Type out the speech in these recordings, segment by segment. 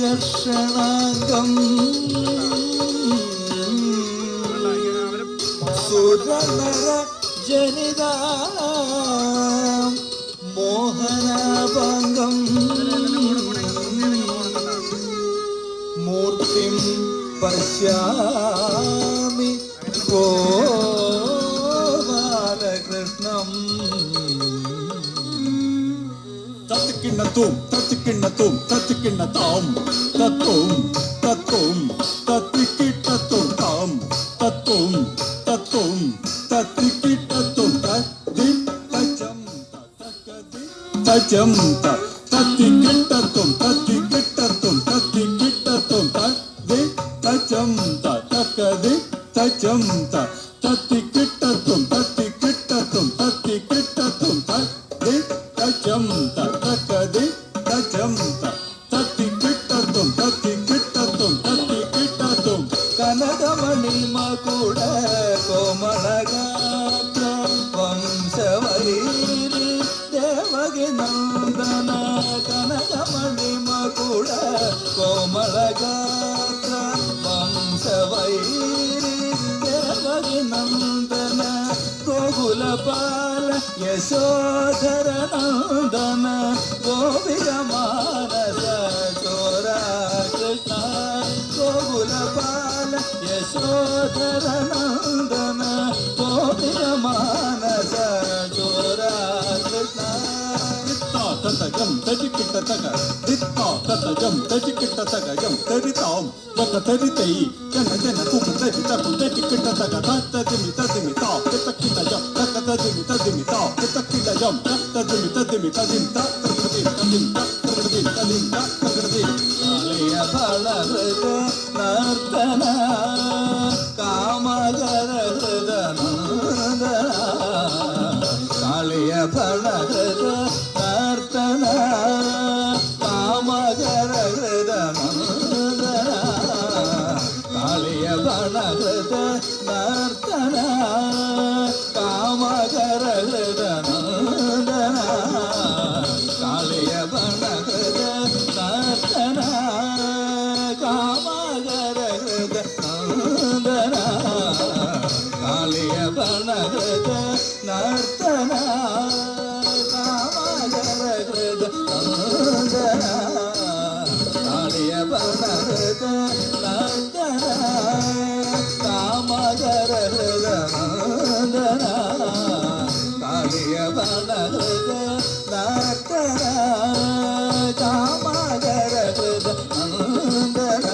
ആകർഷണാംഗം സുരനര ജനിത മോഹനാഭംഗം മൂർത്തിം പശ്യാമി ഗോപാലകൃഷ്ണം തത്തിക്കിണ്ണത്തും തത്തിക്കിണ്ണത്തും തത്തിക്കിണ്ണത്താം തത്വം തത്വം തത്തിക്കിട്ടത്തും താം തത്വം തത്വം തത്തിക്കിട്ടത്തും തത്തി തജം തക്കതി തജം തത്തിക്കിട്ടത്തും തത്തിക്കിട്ടത്തും തത്തിക്കിട്ടത്തും തത്തി തജം തക്കതി തജം തത്തിക്കിട്ടത്തും തത്തിക്കിട്ടത്തും തത്തിക്കിട്ടത്തും തത്തി തജം തക്കതി തജം തത്തിക്കിട്ടത്തും തത്തിക്കിട്ടത്തും തത്തിക്കിട്ടത്തും കനകമണി മകുട കോമളഗാത്ര വംശവൈരി ദേവകി നന്ദന കനകമണി മകുട കോമളഗാത്ര വംശവൈരി ദേവകി നന്ദന ഗോകുലപാല യശോധര നന്ദന ഗോപിക മാനസ ചോര കൃഷ്ണ ഗോകുലപാല യശോധര നന്ദന ഗോപിക മാനസ ചോര കൃഷ്ಣ ತತಜಂ ತಜಿಕಿಟ್ಟ ತಗ ದಿತ್ತ ತತಜಂ ತಜಿಕಿಟ್ಟ ತಗಜಂ ತರಿತಾಂ ತಕ ತರಿತೈ ಜನ ಜನ ಕುಕು ತರಿ ತಕು ತಜಿಕಿಟ್ಟ ತಗ ತದಿಮಿ ತದಿಮಿ ತಾ ತಕ್ಕಿಟ ಜಂ ತಕ ತದಿಮಿ ತದಿಮಿ ತಾ ತಕ್ಕಿಟ ಜಂ ತದಿಮಿ ತದಿಮಿ ತದಿಂ ತಾ ತಕದಿ ತದಿಂ ತಾ ತಕದಿ ತದಿಂ ತಾ ತಕದಿ ಕಾಳಿಯ ಬಲಹೃದ ನರ್ತನ ಕಾಮಗರ ಹೃದ ನಂದನ ಕಾಳಿಯ ಬಲಹೃದ ನರ್ತನ ಕಾಮಗರ ಹೃದ ನಂದನ ಕಾಳಿಯ ಬಲಹೃದ ನರ್ತನ ಕಾಮಗರ ಹೃದ ನಂದನ ಕಾಳಿಯ ಬಲಹೃದ ನರ್ತನ ಕಾಮಗರ ಹೃದ ನಂದನ ಕಾಳಿಯ ಬಲಹೃದ ನರ್ತನ ಕಾಮಗರ ಹೃದ ನಂದನ ಕಾಳಿಯ ಬಲಹೃದ ನರ್ತನ ಕಾಮಗರ ಹೃದ ನಂದನ ಕಾಳಿಯ ಬಲಹೃದ ನರ್ತನ ಕಾಮಗರ ಹೃದ ನಂದನ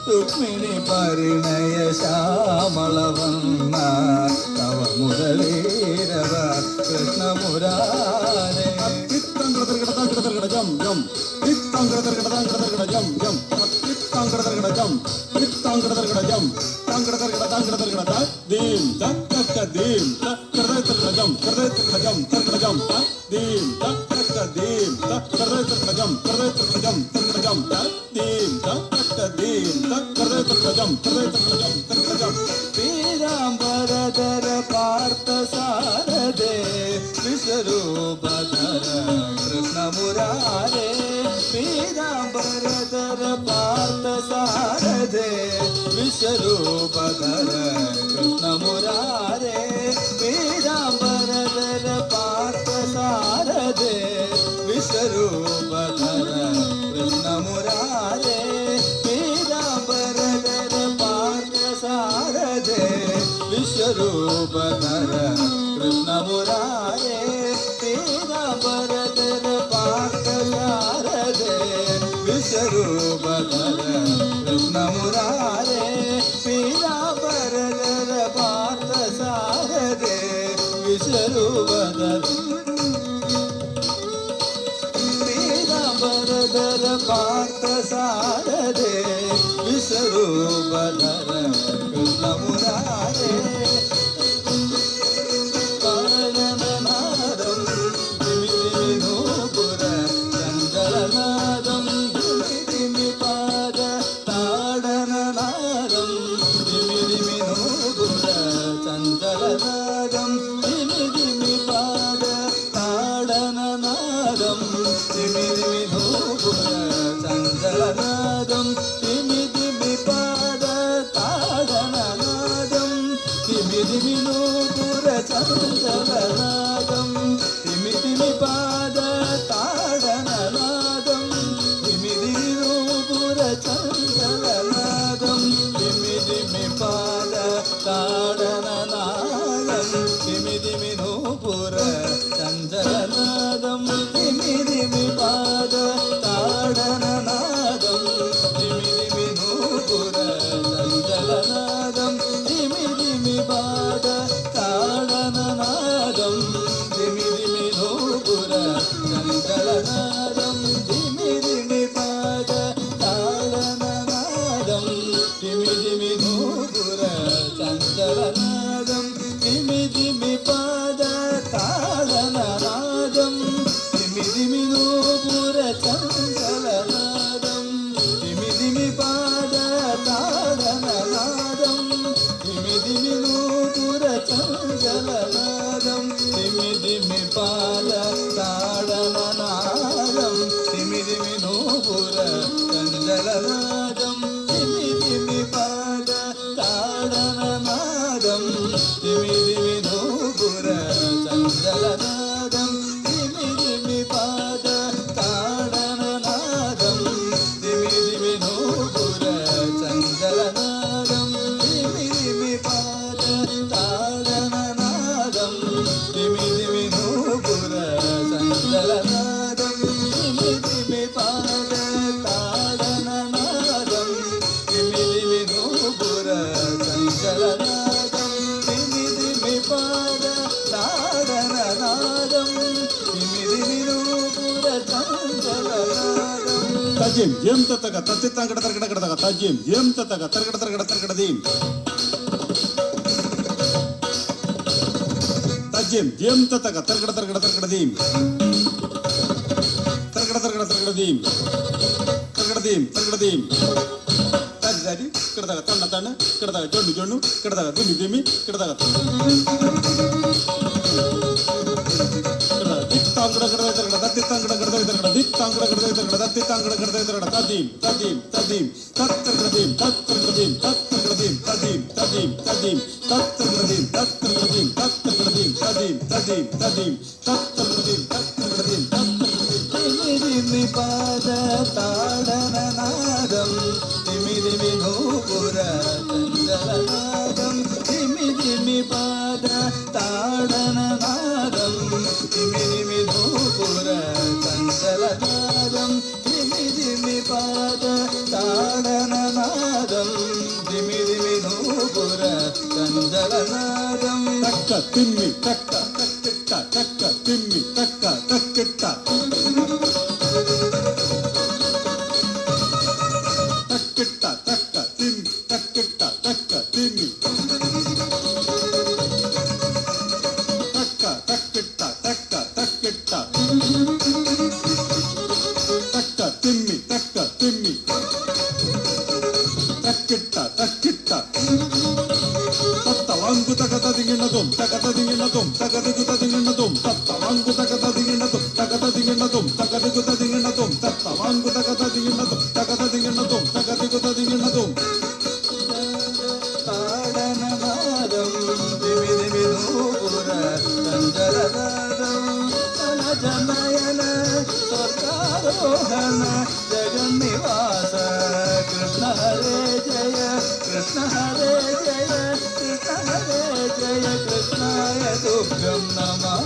ರುಕ್ಮಿಣಿ ಪರಿಣಯ ಶ್ಯಾಮಳವನ್ನ ತವ ಮುರಳೀರವ ಕೃಷ್ಣ ಮುರಾರೇ ತಿತ್ತಂಗ್ರದರ್ಗಡ ಜಂ ಜಂ ತಿತ್ತಂಗ್ರದರ್ಗಡ ಜಂ ಜಂ ತಿತ್ತಂಗ್ರದರ್ಗಡ ಜಂ ತಿತ್ತಂಗ್ರದರ್ಗಡ ಜಂ ತಂಗ್ರದರ್ಗಡ ದೀಂ ತಕ್ಕ ದೀಂ ತಕ್ಕರ್ದರ್ಗಡ ಜಂ ಕರ್ದರ್ಗಡ ಜಂ ತರ್ಗಡ ಜಂ ದೀಂ ತಕ್ಕ ದೀಂ ತಕ್ಕರ್ದರ್ಗಡ ಜಂ ಕರ್ದರ್ಗಡ ಜಂ ತರ್ಗಡ ಜಂ ದೀಂ ತಕ್ಕ ದೀಂ ತಕ್ಕರ್ದರ್ಗಡ ಜಂ ಕರ್ದರ್ಗಡ ಜಂ ತರ್ಗಡ ಜಂ ಪೀರಾಂಬರಧರ ಪಾರ್ಥ ಸಾರದೆ ವಿಶ್ವರೂಪಧರ ಕೃಷ್ಣ ಮುರಾರೇ ಪೀರಾಂಬರಧರ ಪಾರ್ಥ ಸಾರದೆ ವಿಶ್ವರೂಪಧರ ಕೃಷ್ಣ ಮುರಾರೇ ಪೀರಾಂಬರಧರ ಪಾರ್ಥ ಸಾರದೆ ವಿಶ್ವರೂಪಧರ ಕೃಷ್ಣ ಮುರಾರೇ ಪೀರಾಂಬರಧರ ಪಾರ್ಥ ಸಾರದೆ ವಿಶ್ವರೂಪಧರ ಕೃಷ್ಣ ಮುರಾರೇ ಪೀರಾಂಬರಧರ ಪಾರ್ಥ ಸಾರದೆ ವಿಶ್ವರೂಪಧರ ಕೃಷ್ಣ ಮುರಾರೇ ಪೀರಾಂಬರಧರ ಪಾರ್ಥ ಸಾರದೆ ವಿಶ್ವರೂಪಧರ ಪೀರಾಂಬರಧರ ಪಾರ್ಥ ಸಾರದೆ ವಿಶ್ವರೂಪಧರ ಕೃಷ್ಣ ಮುರಾರೇ ಕಾರಣನಾದಂ ದಿವಿನೋಪುರ ಚಂದರನಾದಂ ದಿಮಿ ಪಾದ ತಾಡನನಾದಂ ದಿವಿನೋಪುರ ಚಂದರನಾದಂ ದಿಮಿ ಪಾದ ತಾಡನನಾದಂ ದಿಮಿ ನೋಪುರ ಚಂದ ചഞ്ചലനാദം തിമി തിമി പാദ താടനനാദം തിമി തിമി നൂപുര ചഞ്ചലനാദം തിമി തിമി പാദ താടനനാദം തിമി തിമി നൂപുര ചഞ്ചലനാദം തിമി തിമി പാദ താടനനാദം തിമി തിമി നൂപുര ചഞ്ചലനാദം തിമി തിമി പാദ താടനനാദം തിമി തിമി നൂപുര ചഞ്ചലനാദം തിമി തിമി പാദ താടനനാദം തിമി തിമി നൂപുര ചഞ്ചലനാദം തിമി തിമി പാദ താടനനാദം തിമി തിമി നൂപുര ചഞ്ചലനാദം തിമി തിമി പാദ താടനനാദം തിമി തിമി നൂപുര ചഞ്ചലനാദം തിമി തിമി പാദ താടനനാദം തിമി തിമി നൂപുര ചഞ്ചലനാദം തിമി തിമി പാദ താടനനാദം തിമി തിമി നൂപുര ചഞ്ചലനാദം തിമി തിമി പാദ താടനനാദം തിമി തിമി നൂപുര ചഞ്ചലനാദം തിമി തിമി പാദ താടനനാദം തിമി തിമി നൂപുര ചഞ്ചലനാദം തിമി തിമി പാദ താടനനാദം തിമി തിമി നൂപുര ചഞ്ചലനാദം തിമി തിമി പാദ താടനനാദം തിമി തിമി നൂപുര ചഞ്ചലനാദം തിമി തിമി പാദ താടനനാദം തിമി തിമി നൂപുര ചഞ്ചലനാദം തജിം യം തത്തക തത്തിത്താങ്കട തർക്കട കടതക തജിം യം തത്തക തർക്കട തർക്കട തർക്കടദീം തജിം യം തത്തക തർക്കട തർക്കട തർക്കടദീം തർക്കട തർക്കട തർക്കടദീം തർക്കടദീം തർക്കടദീം തരി തരി കിടതക തണ്ണ തണ്ണ കിടതക ചൊണ്ണു ചൊണ്ണു കിടതക തിമി തിമി കിടതക താങ്കട കിടതക തർക്കട തത്തിത്താങ്കട കിടതക തർക്കട ദിത്താങ്കട കിടതക തർക്കട തത്തിത്താങ്കട കിടതക തർക്കട തദീം തദീം തദീം തത്തർക്കടദീം തത്തർക്കടദീം തത്തർക്കടദീം തദീം തദീം തദീം തത്തർക്കടദീം തത്തർക്കടദീം തത്തർക്കടദീം തദീം തദീം തദീം തത്തർക്കടദീം തത്തർക്കടദീം തിമി തിമി പാദ താടനനാദം തിമി തിമി നൂപുര ചഞ്ചലനാദം തിമി തിമി പാദ താടനനാദം തിമി തിമി നൂപുര ചഞ്ചലനാദം തിമി തിമി പാദ താടനനാദം തിമി തിമി നൂപുര ചഞ്ചലനാദം തക്ക തിമ്മി തക്ക തക്കിട്ട തക്ക തിമ്മി തക്ക തക്കിട്ട തക്കിട്ട തക്ക തിമ്മി തക്കിട്ട തക്ക തിമ്മി തക്ക തക്കിട്ട തക്ക തക്കിട്ട തക്ക തിമ്മി തക്ക തിമ്മി തക്കിട്ട തക്കിട്ട തത്തവാങ്കു തകതതിങ്ങിണതും തകതതിങ്ങിണതും തകതകുതതിങ്ങിണതും തത്തവാങ്കു തകതതിങ്ങിണതും തകതതിങ്ങിണതും തകതകുതതിങ്ങിണതും തത്തവാങ്കു തകതതിങ്ങിണതും തകതതിങ്ങിണതും തകതകുതതിങ്ങിണതും താടനനാദം തിമി തിമി നൂപുര ചഞ്ചലനാദം തനജനയന സ്വർഗാരോഹണ ജഗന്നിവാസ കൃഷ്ണ ഹരേ ജയ കൃഷ്ണ ഹരേ ജയ കൃഷ്ണ ഹരേ ജയ കൃഷ്ണായ തുഭ്യം നമഃ